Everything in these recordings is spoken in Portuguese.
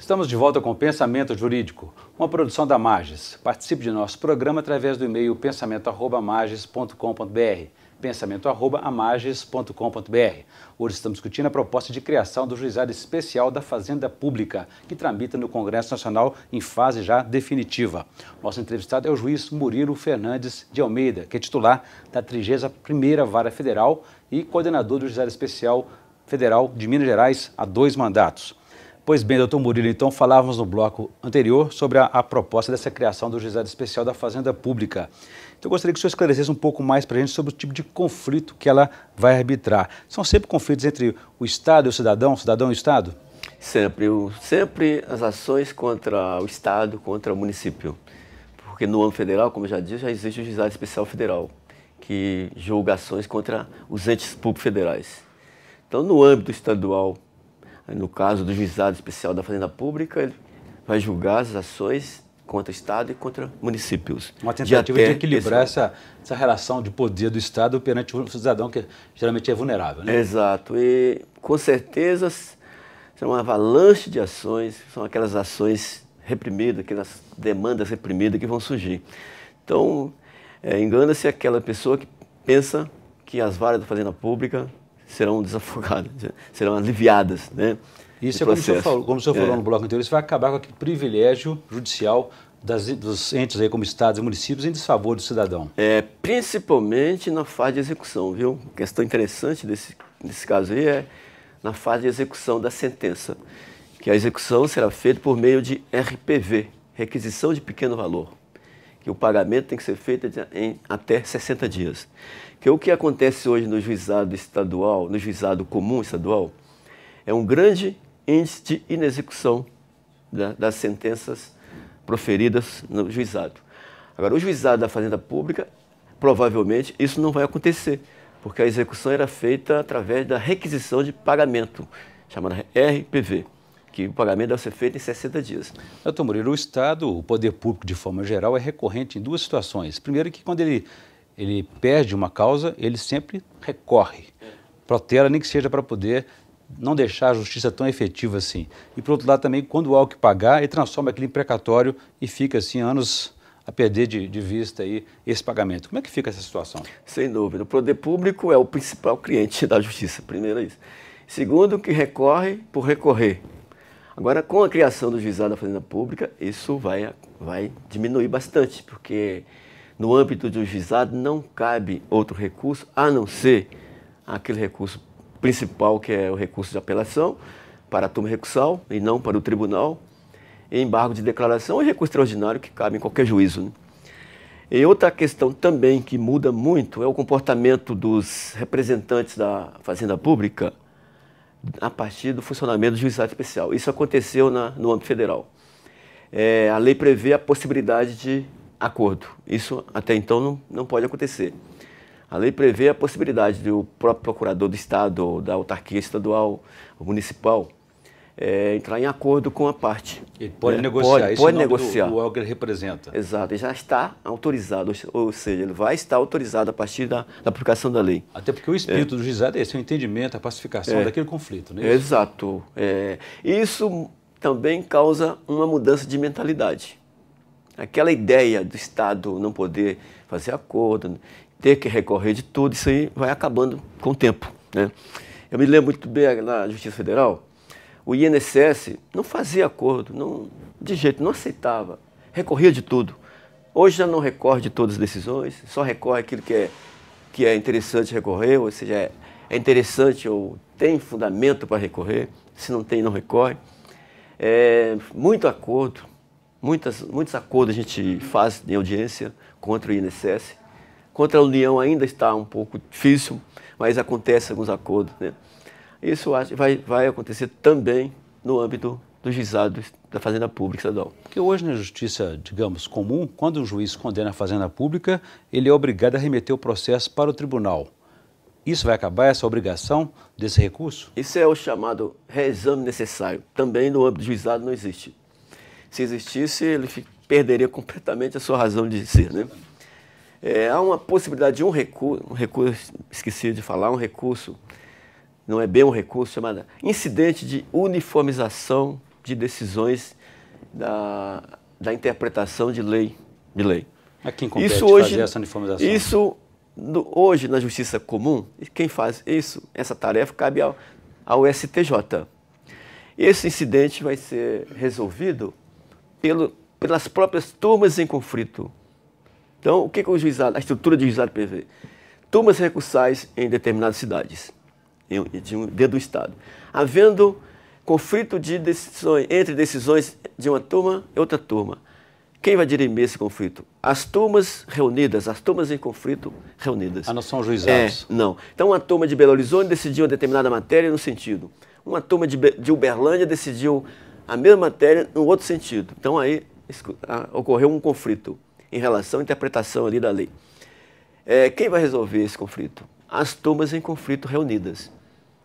Estamos de volta com o Pensamento Jurídico, uma produção da Magis. Participe de nosso programa através do e-mail pensamento@magis.com.br, pensamento@magis.com.br. Hoje estamos discutindo a proposta de criação do Juizado Especial da Fazenda Pública, que tramita no Congresso Nacional em fase já definitiva. Nosso entrevistado é o juiz Murilo Fernandes de Almeida, que é titular da 31ª Vara Federal e coordenador do Juizado Especial Federal de Minas Gerais há 2 mandatos. Pois bem, doutor Murilo, então falávamos no bloco anterior sobre a proposta dessa criação do Juizado Especial da Fazenda Pública. Então eu gostaria que o senhor esclarecesse um pouco mais para a gente sobre o tipo de conflito que ela vai arbitrar. São sempre conflitos entre o Estado e o cidadão e o Estado? Sempre as ações contra o Estado, contra o município. Porque no âmbito federal, como eu já disse, já existe o Juizado Especial Federal, que julga ações contra os entes públicos federais. Então, no âmbito estadual, no caso do Juizado Especial da Fazenda Pública, ele vai julgar as ações contra o Estado e contra municípios. Uma tentativa de equilibrar essa relação de poder do Estado perante o cidadão, que geralmente é vulnerável, né? Exato. E, com certeza, são uma avalanche de ações, são aquelas ações reprimidas, aquelas demandas reprimidas que vão surgir. Então, engana-se aquela pessoa que pensa que as varas da Fazenda Pública serão desafogadas, serão aliviadas, né? Isso é como o senhor falou no bloco anterior, isso vai acabar com aquele privilégio judicial dos entes aí como estados e municípios em desfavor do cidadão. Principalmente na fase de execução, viu? Questão interessante desse caso aí é na fase de execução da sentença, que a execução será feita por meio de RPV, requisição de pequeno valor, que o pagamento tem que ser feito em até 60 dias. Que o que acontece hoje no juizado estadual, no juizado comum estadual, é um grande índice de inexecução das sentenças proferidas no juizado. Agora, o juizado da Fazenda Pública, provavelmente, isso não vai acontecer, porque a execução era feita através da requisição de pagamento, chamada RPV, que o pagamento deve ser feito em 60 dias. Doutor Murilo, o Estado, o poder público de forma geral, é recorrente em 2 situações. Primeiro que quando ele perde uma causa, ele sempre recorre, protela, nem que seja para poder não deixar a justiça tão efetiva assim. E por outro lado também, quando há o que pagar, ele transforma aquilo em precatório e fica assim anos a perder de vista aí esse pagamento. Como é que fica essa situação? Sem dúvida, o poder público é o principal cliente da justiça, primeiro é isso. Segundo, que recorre por recorrer. Agora, com a criação do Juizado da Fazenda Pública, isso vai diminuir bastante, porque no âmbito do juizado não cabe outro recurso, a não ser aquele recurso principal, que é o recurso de apelação para a turma recursal e não para o tribunal, embargo de declaração e recurso extraordinário que cabe em qualquer juízo, né? E outra questão também que muda muito é o comportamento dos representantes da Fazenda Pública a partir do funcionamento do Juizado Especial. Isso aconteceu no âmbito federal. A lei prevê a possibilidade de acordo. Isso até então não pode acontecer. A lei prevê a possibilidade do próprio procurador do Estado, ou da autarquia estadual ou municipal, entrar em acordo com a parte. Ele pode negociar, pode negociar. Do órgão que ele representa. Exato, ele já está autorizado, ou seja, ele vai estar autorizado a partir da aplicação da lei. Até porque o espírito do juizado é esse, o entendimento, a pacificação daquele conflito, não é isso? Exato. Isso também causa uma mudança de mentalidade. Aquela ideia do Estado não poder fazer acordo, ter que recorrer de tudo, isso aí vai acabando com o tempo, né? Eu me lembro muito bem na Justiça Federal, o INSS não fazia acordo, de jeito, não aceitava, recorria de tudo. Hoje já não recorre de todas as decisões, só recorre aquilo que é interessante recorrer, ou seja, é interessante ou tem fundamento para recorrer, se não tem, não recorre. Muito acordo. Muitos acordos a gente faz em audiência contra o INSS. Contra a União ainda está um pouco difícil, mas acontece alguns acordos, né? Isso vai acontecer também no âmbito do juizado da Fazenda Pública estadual. Porque hoje na justiça, digamos, comum, quando um juiz condena a Fazenda Pública, ele é obrigado a remeter o processo para o tribunal. Isso vai acabar, essa obrigação desse recurso? Isso é o chamado reexame necessário. Também no âmbito do juizado não existe. Se existisse, ele perderia completamente a sua razão de ser, né? Há uma possibilidade de um recurso, esqueci de falar, não é bem um recurso, chamado incidente de uniformização de decisões da interpretação de lei. A quem compete Isso hoje, fazer essa uniformização? Isso, hoje, na justiça comum, quem faz essa tarefa cabe ao STJ. Esse incidente vai ser resolvido pelas próprias turmas em conflito. Então, o que a estrutura de juizado prevê? Turmas recursais em determinadas cidades, dentro do Estado. Havendo conflito de decisões, entre decisões de uma turma e outra turma. Quem vai dirimir esse conflito? As turmas reunidas, as turmas em conflito reunidas. Não são juizados? Não. Então, uma turma de Belo Horizonte decidiu uma determinada matéria no sentido. Uma turma de Uberlândia decidiu a mesma matéria no outro sentido. Então, aí ocorreu um conflito em relação à interpretação ali da lei. Quem vai resolver esse conflito? As turmas em conflito reunidas.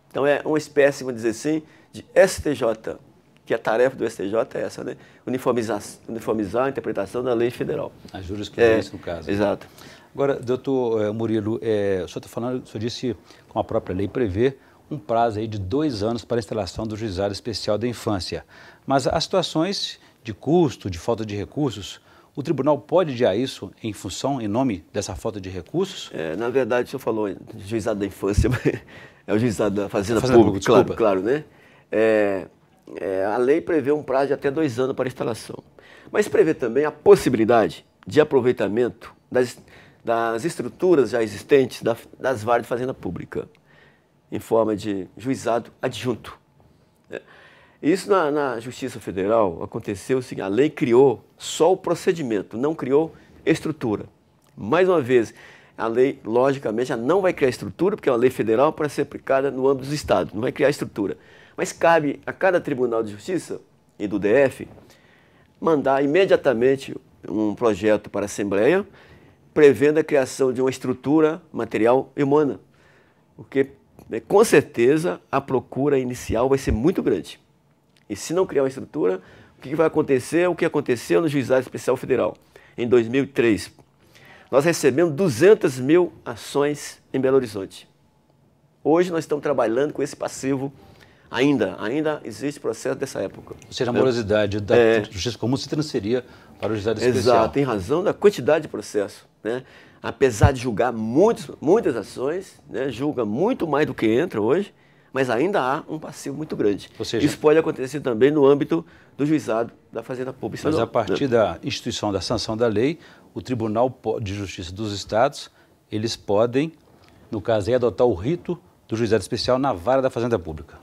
Então, é uma espécie, vamos dizer assim, de STJ, que a tarefa do STJ é essa, né? Uniformizar a interpretação da lei federal. A jurisprudência, no caso. Exato. Agora, doutor Murilo, o senhor está falando, o senhor disse, como a própria lei prevê, um prazo aí de 2 anos para a instalação do juizado especial da infância. Mas as situações de custo, de falta de recursos, o tribunal pode adiar isso em nome dessa falta de recursos? Na verdade, o senhor falou juizado da infância, é o juizado da Fazenda Pública, claro, né? A lei prevê um prazo de até 2 anos para a instalação. Mas prevê também a possibilidade de aproveitamento das estruturas já existentes das varas de Fazenda Pública, em forma de juizado adjunto. Isso na Justiça Federal aconteceu o seguinte: a lei criou só o procedimento, não criou estrutura. Mais uma vez, a lei, logicamente, já não vai criar estrutura, porque é uma lei federal para ser aplicada no âmbito dos estados, não vai criar estrutura. Mas cabe a cada Tribunal de Justiça e do DF mandar imediatamente um projeto para a Assembleia, prevendo a criação de uma estrutura material e humana. Porque, com certeza, a procura inicial vai ser muito grande. E se não criar uma estrutura, o que vai acontecer? O que aconteceu no Juizado Especial Federal, em 2003. Nós recebemos 200 mil ações em Belo Horizonte. Hoje nós estamos trabalhando com esse passivo. Ainda existe processo dessa época. Ou seja, a morosidade da Justiça Comum se transferia para o Juizado Especial. Exato, em razão da quantidade de processo, né? Apesar de julgar muitas ações, né? Julga muito mais do que entra hoje, mas ainda há um passivo muito grande. Ou seja, isso pode acontecer também no âmbito do juizado da Fazenda Pública. Mas a partir da instituição da sanção da lei, o Tribunal de Justiça dos Estados, eles podem, no caso aí, adotar o rito do juizado especial na vara da Fazenda Pública.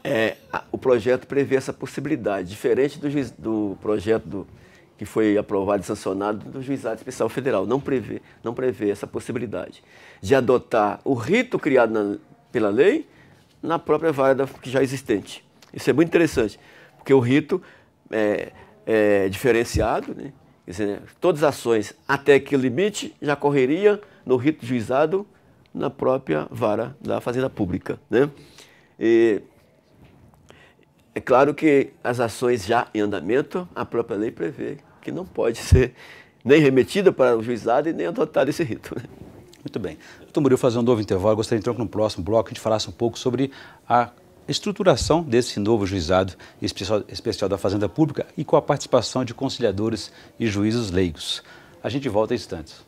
O projeto prevê essa possibilidade, diferente do projeto que foi aprovado e sancionado do Juizado Especial Federal. Não prevê essa possibilidade de adotar o rito criado pela lei na própria vara que já existente. Isso é muito interessante, porque o rito é diferenciado, né? Quer dizer, todas as ações até que o limite já correria no rito juizado na própria vara da Fazenda Pública, né? E é claro que as ações já em andamento, a própria lei prevê que não pode ser nem remetida para o juizado e nem adotado esse rito, né? Muito bem. Doutor Murilo, fazer um novo intervalo. Gostaria então que no próximo bloco a gente falasse um pouco sobre a estruturação desse novo juizado especial da Fazenda Pública e com a participação de conciliadores e juízes leigos. A gente volta em instantes.